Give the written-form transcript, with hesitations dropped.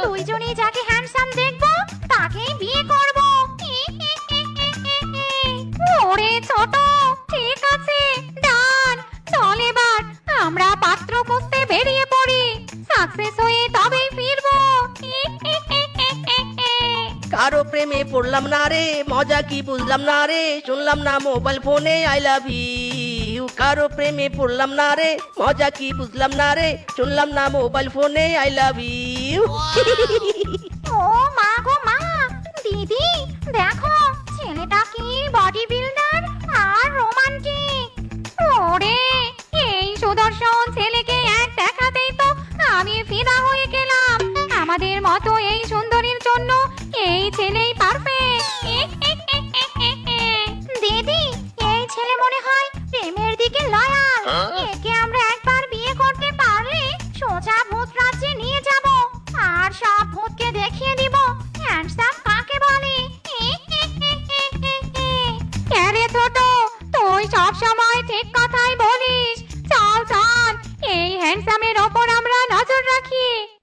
দুইজনেই যাকে হ্যান্ডসাম দেখবো তাকেই বিয়ে করব। ওরে ছোট, ঠিক আছে, ডান। চল এবার আমরা পাত্র খুঁজতে বেরিয়ে পড়ি। সাকসেস হয়ে তবেই ফিরবো। কারো প্রেমে পড়লাম না রে, মজা কি বুঝলাম না রে, শুনলাম না মোবাইল ফোনে আই লাভ ইউ। কারো প্রেমে পড়লাম না রে, মজা কি বুঝলাম না রে, শুনলাম না মোবাইল ফোনে আই লাভ ইউ। ও মা গো মা, দিদি দেখো ছেলেটা কি বডি বিল্ডার আর রোমান্টিক। ওরে, এই সুদর্শন ছেলেকে এক দেখাতেই তো আমি ফিদা হয়ে গেলাম। আমাদের মতো এই সুন্দরীর জন্য এই ছেলেই পারফেক্ট। দিদি, এই ছেলে মনে হয় প্রেমের দিকে লয়াল। একে আমরা একবার বিয়ে করতে পারলে সোজা ভূত রাজ্যে নিয়ে যাব আর সব ভূতকে দেখিয়ে দিব হ্যান্ডসাম কাকে বলে। আরে ছোট, তুই সব সময়